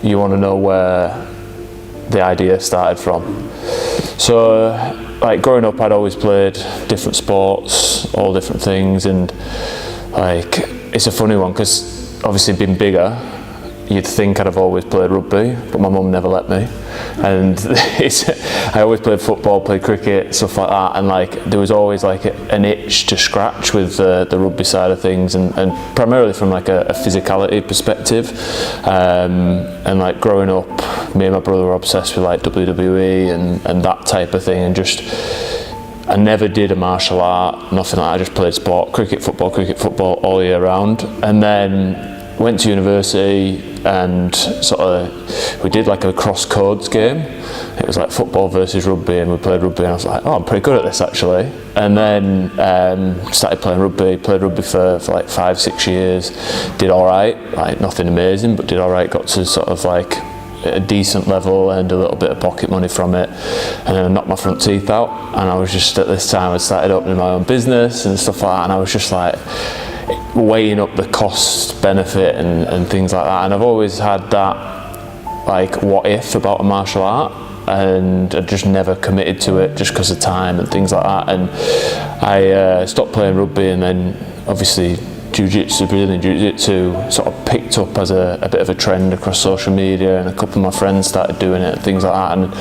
you want to know where the idea started from. So like growing up, I'd always played different sports, all different things, and like it's a funny one because obviously being bigger, you'd think I'd have always played rugby, but my mum never let me. And I always played football, played cricket, stuff like that, and like there was always like an itch to scratch with the rugby side of things, and primarily from like a physicality perspective. And like growing up, me and my brother were obsessed with like WWE and that type of thing, and just I never did a martial art, nothing like that. I just played sport, cricket, football all year round, and then went to university and we did like a cross codes game. It was like football versus rugby, and we played rugby, and I was like, oh, I'm pretty good at this actually. And then started playing rugby, played rugby for like 5-6 years, did all right, like nothing amazing, but did all right, got to sort of like a decent level, earned a little bit of pocket money from it, and then I knocked my front teeth out. And I was just, at this time, I started opening my own business and stuff like that, and I was just like weighing up the cost benefit and things like that. And I've always had that like what if about a martial art, and I just never committed to it just because of time and things like that. And I stopped playing rugby, and then obviously Brazilian Jiu-Jitsu sort of picked up as a bit of a trend across social media, and a couple of my friends started doing it and things like that. And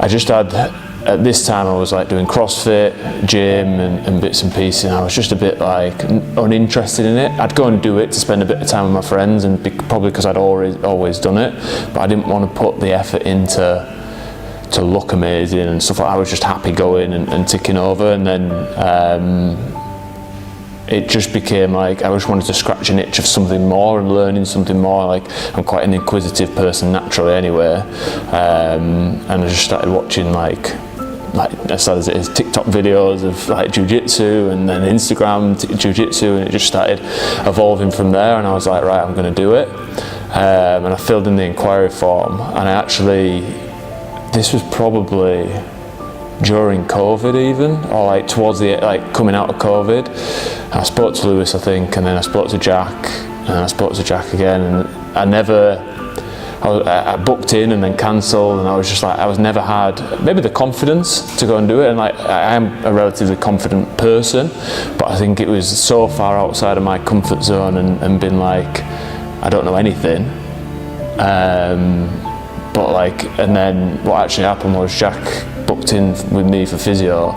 I just had, at this time I was like doing CrossFit, gym and bits and pieces, and I was just a bit like uninterested in it. I'd go and do it to spend a bit of time with my friends, and probably because I'd always done it, but I didn't want to put the effort into to look amazing and stuff like that. I was just happy going and ticking over, and then it just became like I just wanted to scratch an itch of something more and learning something more. Like I'm quite an inquisitive person naturally anyway, and I just started watching like as sad as it is, TikTok videos of like jiu-jitsu, and then Instagram jiu-jitsu, and it just started evolving from there. And I was like, right, I'm going to do it, and I filled in the inquiry form, and I actually, this was probably during COVID even, or like towards the, like coming out of COVID. And I spoke to Lewis, I think, and then I spoke to Jack, and I spoke to Jack again, and I booked in and then cancelled, and I was just like, I was never had maybe the confidence to go and do it. And like I am a relatively confident person, but I think it was so far outside of my comfort zone, and been like, I don't know anything. But like, and then what actually happened was Jack booked in with me for physio,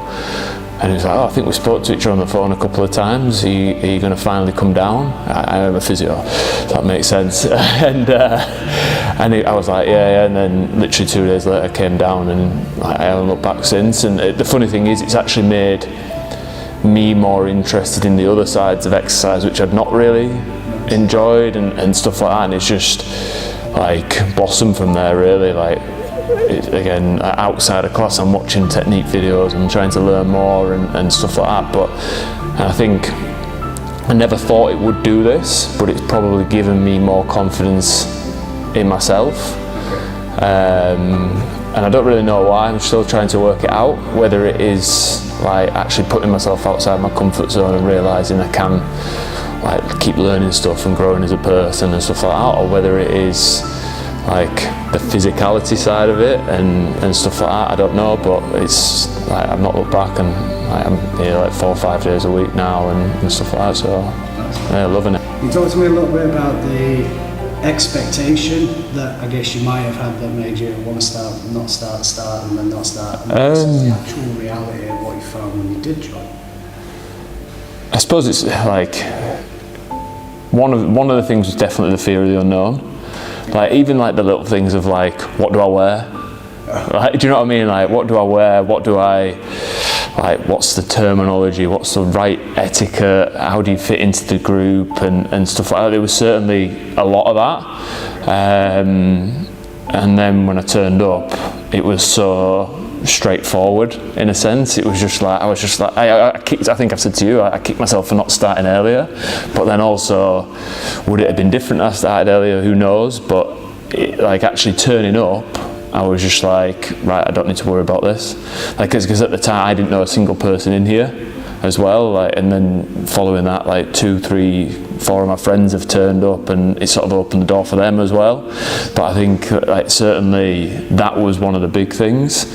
and he was like, oh, I think we spoke to each other on the phone a couple of times. Are you going to finally come down? I am a physio, that makes sense. And I was like, yeah. And then literally 2 days later I came down, and I haven't looked back since. And the funny thing is, it's actually made me more interested in the other sides of exercise, which I'd not really enjoyed and stuff like that. And it's just like blossomed from there really. Like again, outside of class, I'm watching technique videos and trying to learn more and stuff like that. But I think I never thought it would do this, but it's probably given me more confidence in myself. And I don't really know why. I'm still trying to work it out, whether it is like actually putting myself outside my comfort zone and realising I can like keep learning stuff and growing as a person and stuff like that, or whether it is like the physicality side of it and stuff like that. I don't know, but it's like I've not looked back, and like, I'm here like 4 or 5 days a week now and stuff like that, so yeah, loving it. Can you talk to me a little bit about the expectation that I guess you might have had that made you want to start, and then not start, and the actual reality of what you found when you did join? I suppose it's like one of the things was definitely the fear of the unknown. Like even like the little things of like, what do I wear? Like, do you know what I mean? Like, what do I wear? What do I like? What's the terminology? What's the right etiquette? How do you fit into the group and stuff like that? There was certainly a lot of that. And then when I turned up, it was so straightforward in a sense. It was just like I think I've said to you, I kicked myself for not starting earlier, but then also would it have been different if I started earlier? Who knows? But like actually turning up, I was just like, right, I don't need to worry about this, like because at the time I didn't know a single person in here. as well. Like, and then following that, like 2, 3, 4 of my friends have turned up, and it sort of opened the door for them as well. But I think like certainly that was one of the big things.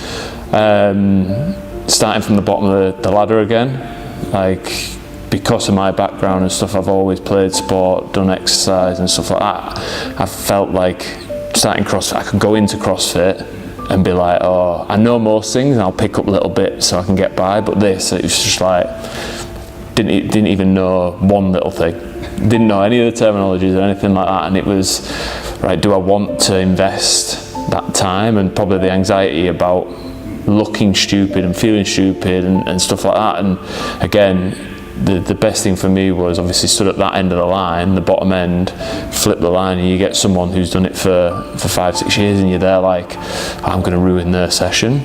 Starting from the bottom of the ladder again, like because of my background and stuff, I've always played sport, done exercise and stuff like that. I felt like starting CrossFit, I could go into CrossFit and be like, oh, I know most things and I'll pick up a little bit so I can get by, but this, it was just like, didn't even know one little thing. Didn't know any of the terminologies or anything like that, and it was, right, do I want to invest that time, and probably the anxiety about looking stupid and feeling stupid and stuff like that. And again, the best thing for me was obviously stood at that end of the line, the bottom end, flip the line, and you get someone who's done it for 5, 6 years, and you're there like, I'm going to ruin their session.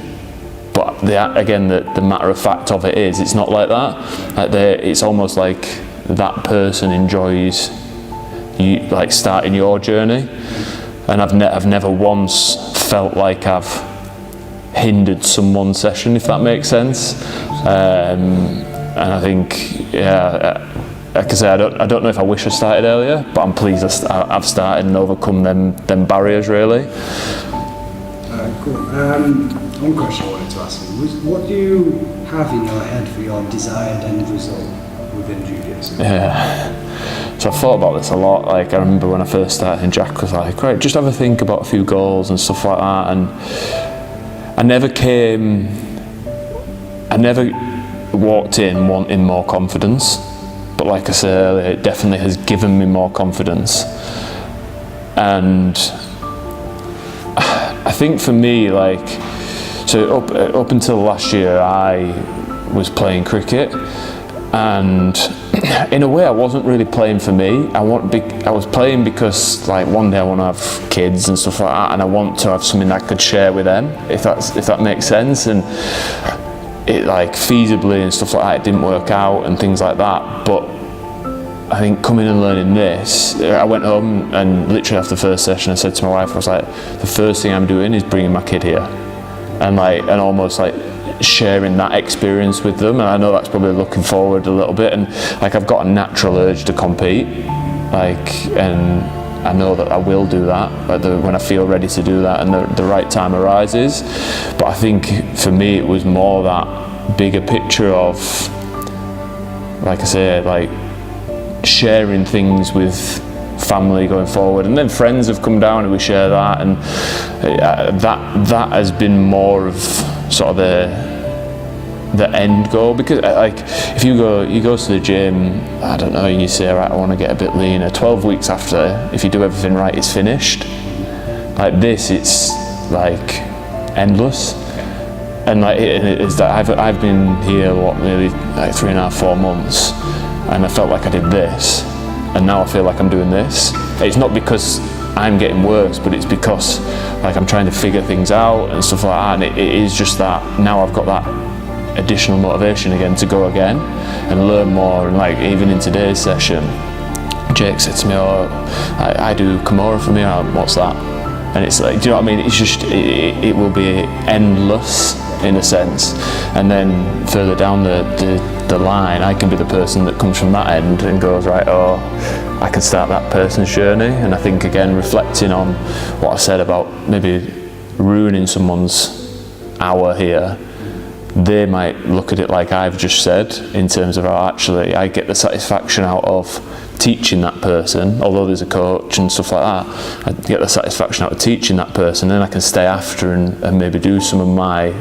But the matter of fact of it is, it's not like that. Like it's almost like that person enjoys you, like starting your journey, and I've never once felt like I've hindered someone's session, if that makes sense. And I think, yeah, like I say, I don't know if I wish I started earlier, but I'm pleased I've started and overcome them barriers, really. Cool. One question I wanted to ask you was, what do you have in your head for your desired end result within Jiu-Jitsu? Yeah. So I thought about this a lot. Like, I remember when I first started, and Jack was like, right, just have a think about a few goals and stuff like that. And I never walked in wanting more confidence, but like I said earlier, it definitely has given me more confidence. And I think for me, like, so up until last year, I was playing cricket, and in a way I wasn't really playing for me. I was playing because, like, one day I want to have kids and stuff like that, and I want to have something I could share with them, if that makes sense. And it, like, feasibly and stuff like that, it didn't work out and things like that. But I think coming and learning this, I went home and literally after the first session I said to my wife, I was like, the first thing I'm doing is bringing my kid here, and almost like sharing that experience with them. And I know that's probably looking forward a little bit, and like I've got a natural urge to compete, like, and I know that I will do that when I feel ready to do that and the right time arises. But I think for me it was more that bigger picture of, like I say, like sharing things with family going forward, and then friends have come down and we share that, and that has been more of sort of the end goal. Because like if you go to the gym, I don't know, you say, right, I want to get a bit leaner, 12 weeks after, if you do everything right, it's finished. Like this, it's like endless. And like it's that I've been here nearly like 3.5, 4 months, and I felt like I did this, and now I feel like I'm doing this. It's not because I'm getting worse, but it's because like I'm trying to figure things out and stuff like that, and it is just that now I've got that additional motivation again to go again and learn more. And like even in today's session, Jake said to me, oh, I do Kimura for me, what's that? And it's like, do you know what I mean? It's just, it will be endless in a sense. And then further down the line, I can be the person that comes from that end and goes, right, oh, I can start that person's journey. And I think, again, reflecting on what I said about maybe ruining someone's hour here, they might look at it like I've just said, in terms of how actually I get the satisfaction out of teaching that person, although there's a coach and stuff like that, I get the satisfaction out of teaching that person, and I can stay after and maybe do some of my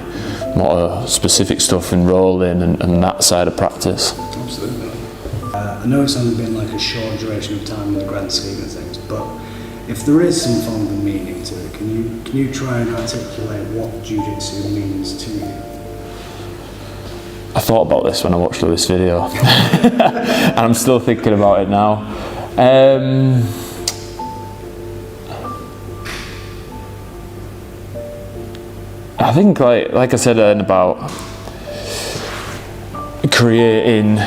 more specific stuff and rolling and that side of practice. Absolutely. I know it's only been like a short duration of time in the grand scheme of things, but if there is some form of meaning to it, can you try and articulate what Jiu-Jitsu means to you? I thought about this when I watched this video, and I'm still thinking about it now. I think, like I said, about creating.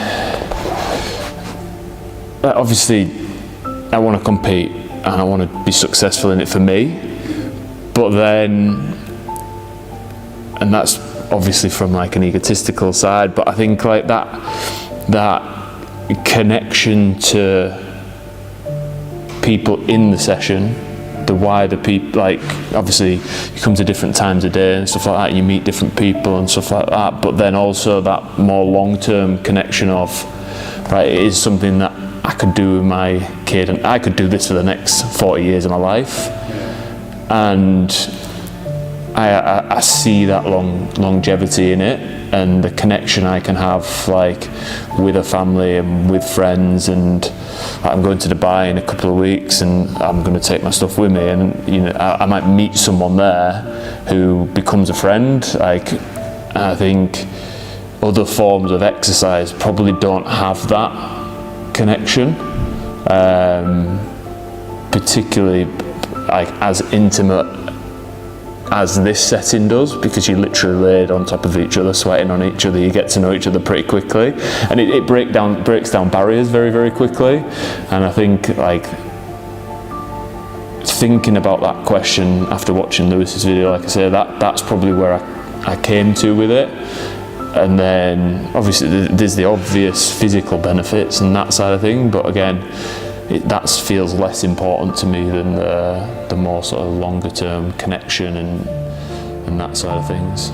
Obviously, I want to compete and I want to be successful in it for me, but then, and that's obviously from like an egotistical side, but I think like that connection to people in the session, the wider people, like obviously you come to different times of day and stuff like that, you meet different people and stuff like that, but then also that more long-term connection of, right, it is something that I could do with my kid, and I could do this for the next 40 years of my life. And I see that longevity in it, and the connection I can have like with a family and with friends. And I'm going to Dubai in a couple of weeks, and I'm going to take my stuff with me, and you know, I might meet someone there who becomes a friend. Like, I think other forms of exercise probably don't have that connection, particularly like as intimate as this setting does, because you literally laid on top of each other, sweating on each other. You get to know each other pretty quickly, and it breaks down barriers very, very quickly. And I think like thinking about that question after watching Lewis's video, like I say, that's probably where I came to with it. And then obviously there's the obvious physical benefits and that side of thing, but again, that feels less important to me than the more sort of longer term connection and that side of things.